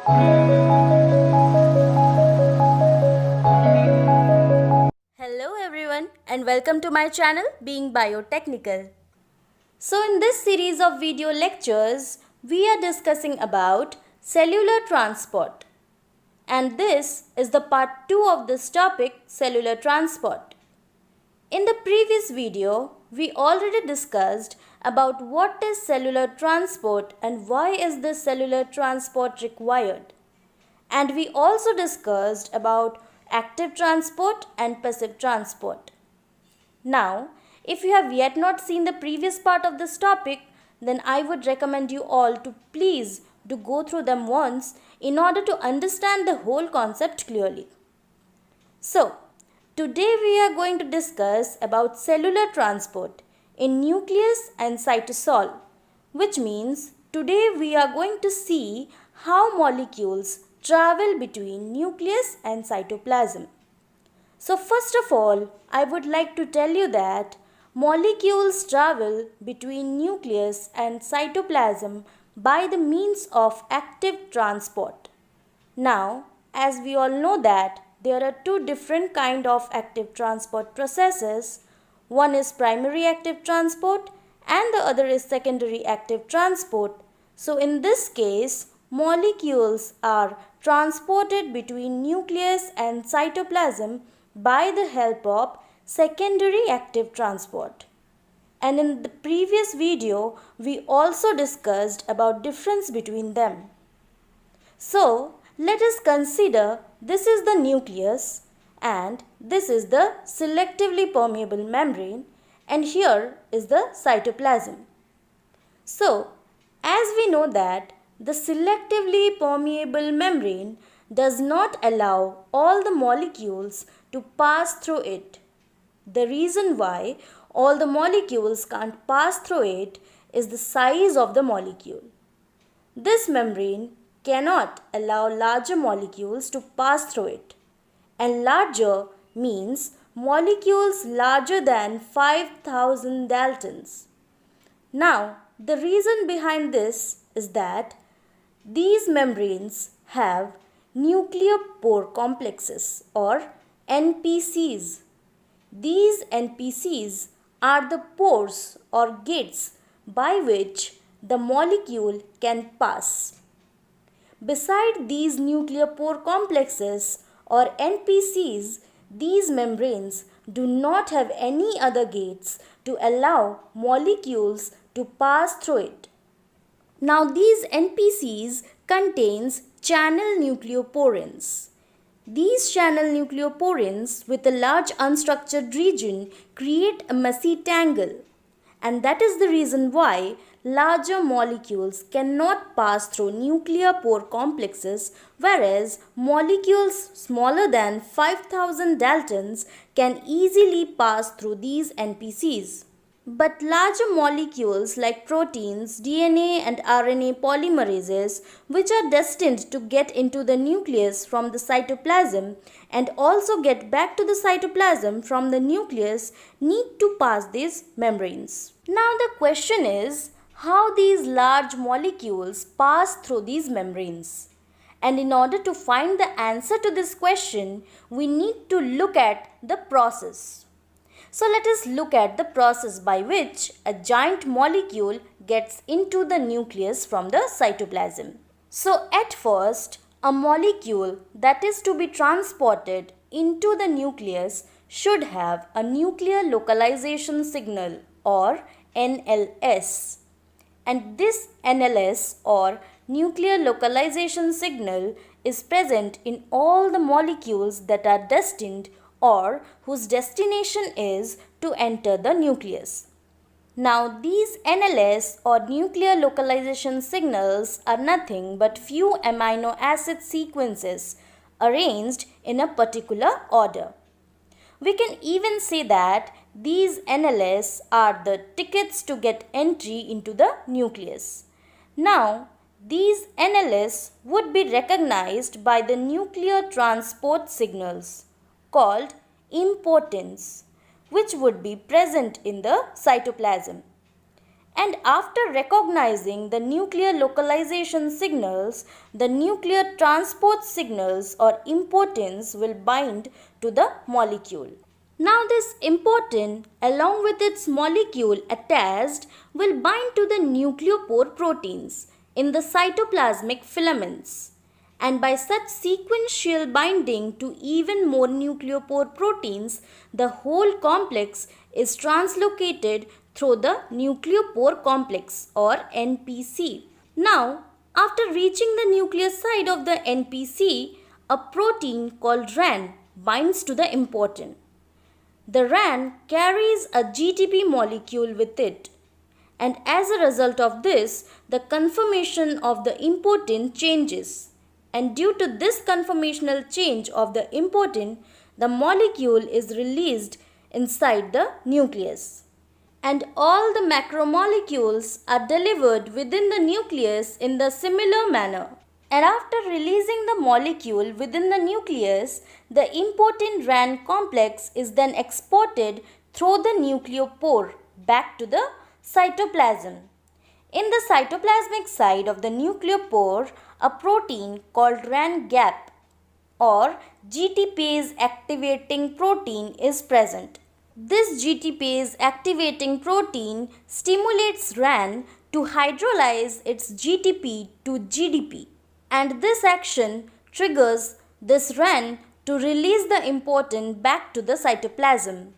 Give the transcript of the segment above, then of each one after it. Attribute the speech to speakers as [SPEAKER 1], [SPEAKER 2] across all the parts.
[SPEAKER 1] Hello everyone and welcome to my channel Being Biotechnical. So in this series of video lectures, we are discussing about cellular transport. And this is the part 2 of this topic, cellular transport. In the previous video, we already discussed about what is cellular transport and why is this cellular transport required. And we also discussed about active transport and passive transport. Now, if you have yet not seen the previous part of this topic, then I would recommend you all to please do go through them once in order to understand the whole concept clearly. So, today we are going to discuss about cellular transport in nucleus and cytosol, which means today we are going to see how molecules travel between nucleus and cytoplasm. So first of all, I would like to tell you that molecules travel between nucleus and cytoplasm by the means of active transport. Now, as we all know that there are two different kind of active transport processes. One is primary active transport and the other is secondary active transport. So in this case, molecules are transported between nucleus and cytoplasm by the help of secondary active transport. And in the previous video, we also discussed about difference between them. So, let us consider this is the nucleus and this is the selectively permeable membrane and here is the cytoplasm. So, as we know that the selectively permeable membrane does not allow all the molecules to pass through it. The reason why all the molecules can't pass through it is the size of the molecule. This membrane cannot allow larger molecules to pass through it. And larger means molecules larger than 5000 Daltons. Now, the reason behind this is that these membranes have nuclear pore complexes or NPCs. These NPCs are the pores or gates by which the molecule can pass. Beside these nuclear pore complexes or NPCs, these membranes do not have any other gates to allow molecules to pass through it. Now these NPCs contains channel nucleoporins. These channel nucleoporins with a large unstructured region create a messy tangle, and that is the reason why larger molecules cannot pass through nuclear pore complexes, whereas molecules smaller than 5000 Daltons can easily pass through these NPCs. But larger molecules like proteins, DNA and RNA polymerases, which are destined to get into the nucleus from the cytoplasm and also get back to the cytoplasm from the nucleus, need to pass these membranes. Now the question is how these large molecules pass through these membranes. And in order to find the answer to this question, we need to look at the process. So let us look at the process by which a giant molecule gets into the nucleus from the cytoplasm. So at first, a molecule that is to be transported into the nucleus should have a nuclear localization signal or NLS. And this NLS or nuclear localization signal is present in all the molecules that are destined or whose destination is to enter the nucleus. Now these NLS or nuclear localization signals are nothing but few amino acid sequences arranged in a particular order. We can even say that these NLS are the tickets to get entry into the nucleus. Now, these NLS would be recognized by the nuclear transport signals called importance, which would be present in the cytoplasm. And after recognizing the nuclear localization signals, the nuclear transport signals or importance will bind to the molecule. Now this important along with its molecule attached will bind to the nucleopore proteins in the cytoplasmic filaments. And by such sequential binding to even more nucleopore proteins, the whole complex is translocated through the nucleopore complex or NPC. Now, after reaching the nucleus side of the NPC, a protein called RAN binds to the important. The RAN carries a GTP molecule with it, and as a result of this, the conformation of the important changes. And due to this conformational change of the important, the molecule is released inside the nucleus. And all the macromolecules are delivered within the nucleus in the similar manner. And after releasing the molecule within the nucleus, the important RAN complex is then exported through the nucleopore back to the cytoplasm. In the cytoplasmic side of the nucleopore, a protein called RAN gap or GTPase activating protein is present. This GTPase activating protein stimulates RAN to hydrolyze its GTP to GDP, and this action triggers this RAN to release the important back to the cytoplasm.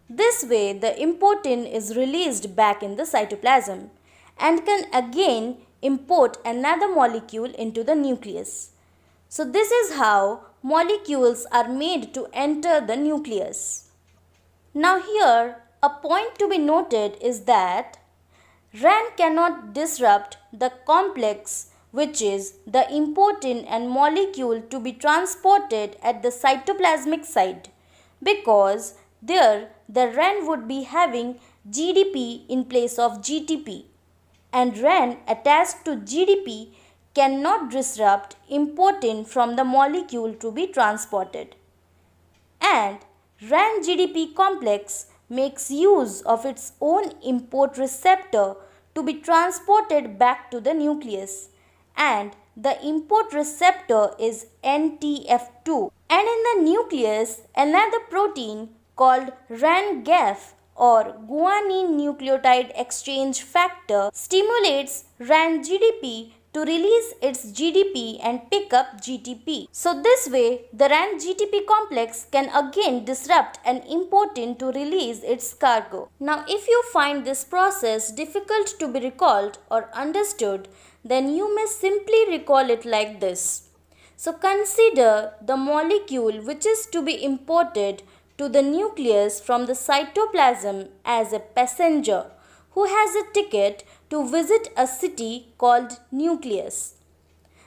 [SPEAKER 1] This way, the important is released back in the cytoplasm and can again import another molecule into the nucleus. So this is how molecules are made to enter the nucleus. Now here, a point to be noted is that RAN cannot disrupt the complex, which is the important and molecule to be transported at the cytoplasmic side, because there the RAN would be having GDP in place of GTP, and RAN attached to GDP cannot disrupt important from the molecule to be transported. And RAN GDP complex makes use of its own import receptor to be transported back to the nucleus, and the import receptor is NTF2. And in the nucleus, another protein called RAN-GAF or guanine nucleotide exchange factor stimulates RAN GDP to release its GDP and pick up GTP. So this way, the RAN GTP complex can again disrupt an important to release its cargo. Now if you find this process difficult to be recalled or understood, then you may simply recall it like this. So consider the molecule which is to be imported to the nucleus from the cytoplasm as a passenger who has a ticket to visit a city called nucleus.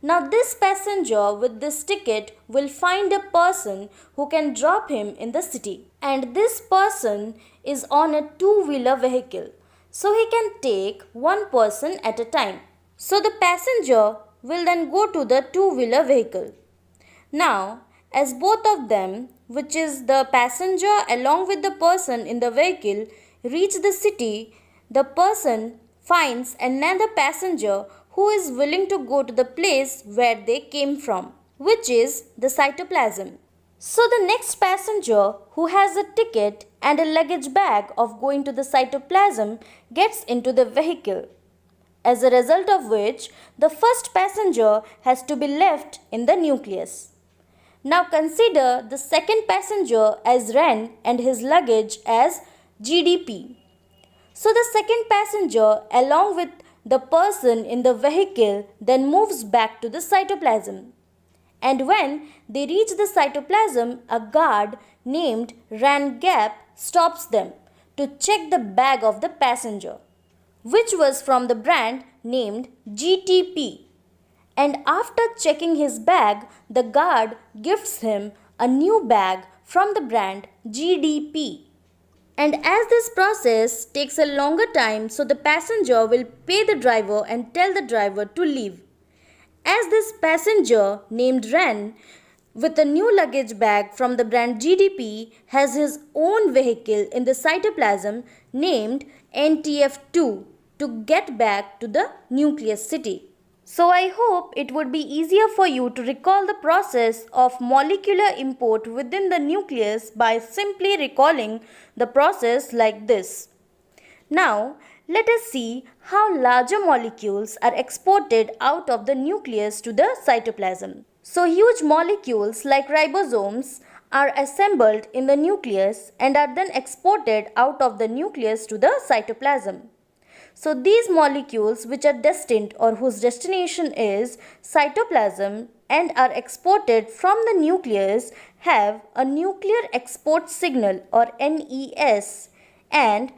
[SPEAKER 1] Now this passenger with this ticket will find a person who can drop him in the city, and this person is on a two-wheeler vehicle, so he can take one person at a time. So the passenger will then go to the two-wheeler vehicle. Now as both of them, which is the passenger along with the person in the vehicle, reach the city, the person finds another passenger who is willing to go to the place where they came from, which is the cytoplasm. So the next passenger who has a ticket and a luggage bag of going to the cytoplasm gets into the vehicle, as a result of which the first passenger has to be left in the nucleus. Now consider the second passenger as RAN and his luggage as GDP. So the second passenger along with the person in the vehicle then moves back to the cytoplasm. And when they reach the cytoplasm, a guard named RAN-GAP stops them to check the bag of the passenger, which was from the brand named GTP. And after checking his bag, the guard gifts him a new bag from the brand GDP. And as this process takes a longer time, so the passenger will pay the driver and tell the driver to leave. As this passenger named RAN with a new luggage bag from the brand GDP has his own vehicle in the cytoplasm named NTF2 to get back to the nucleus city. So I hope it would be easier for you to recall the process of molecular import within the nucleus by simply recalling the process like this. Now, let us see how larger molecules are exported out of the nucleus to the cytoplasm. So, huge molecules like ribosomes are assembled in the nucleus and are then exported out of the nucleus to the cytoplasm. So, these molecules which are destined or whose destination is cytoplasm and are exported from the nucleus have a nuclear export signal or NES, and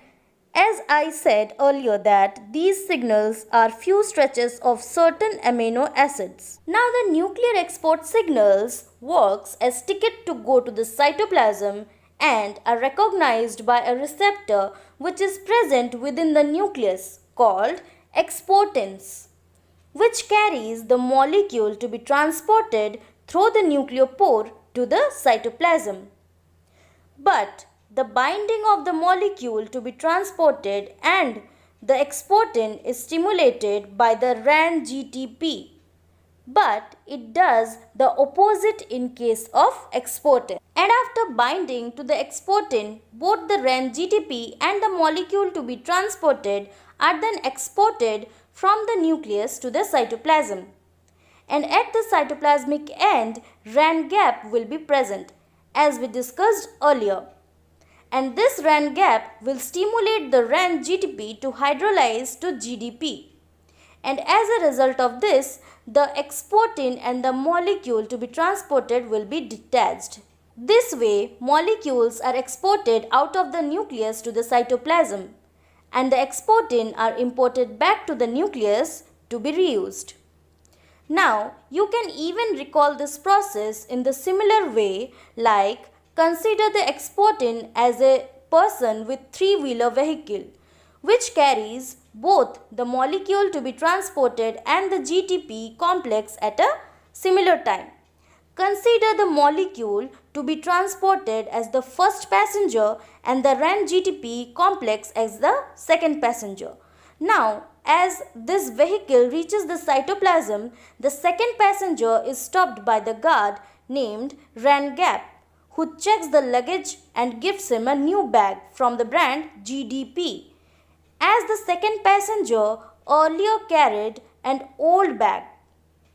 [SPEAKER 1] as I said earlier that these signals are few stretches of certain amino acids. Now the nuclear export signals works as ticket to go to the cytoplasm and are recognized by a receptor which is present within the nucleus called exportins, which carries the molecule to be transported through the nucleopore to the cytoplasm. But the binding of the molecule to be transported and the exportin is stimulated by the RAN-GTP, but it does the opposite in case of exportin. And after binding to the exportin, both the RAN-GTP and the molecule to be transported are then exported from the nucleus to the cytoplasm. And at the cytoplasmic end, RAN gap will be present, as we discussed earlier. And this RAN gap will stimulate the RAN-GTP to hydrolyze to GDP. And as a result of this, the exportin and the molecule to be transported will be detached. This way, molecules are exported out of the nucleus to the cytoplasm, and the exportin are imported back to the nucleus to be reused. Now, you can even recall this process in the similar way like consider the exportin as a person with three-wheeler vehicle which carries both the molecule to be transported and the GTP complex at a similar time. Consider the molecule to be transported as the first passenger and the RAN-GTP complex as the second passenger. Now, as this vehicle reaches the cytoplasm, the second passenger is stopped by the guard named RAN gap, who checks the luggage and gives him a new bag from the brand GDP, as the second passenger earlier carried an old bag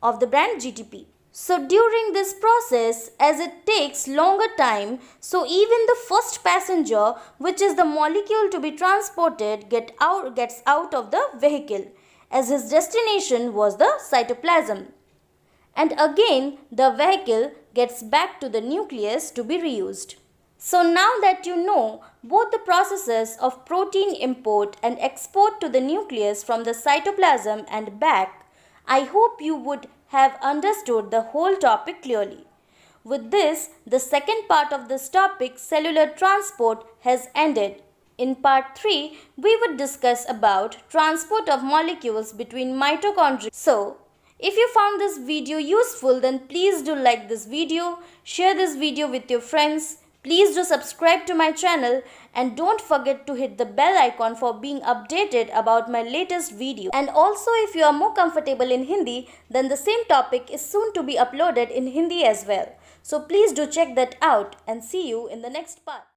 [SPEAKER 1] of the brand GTP. So during this process, as it takes longer time, so even the first passenger, which is the molecule to be transported, gets out of the vehicle, as his destination was the cytoplasm. And again, the vehicle gets back to the nucleus to be reused. So now that you know both the processes of protein import and export to the nucleus from the cytoplasm and back, I hope you would have understood the whole topic clearly. With this, the second part of this topic, cellular transport, has ended. In part 3, we would discuss about transport of molecules between mitochondria. So, if you found this video useful, then please do like this video, share this video with your friends. Please do subscribe to my channel and don't forget to hit the bell icon for being updated about my latest video. And also, if you are more comfortable in Hindi, then the same topic is soon to be uploaded in Hindi as well. So please do check that out and see you in the next part.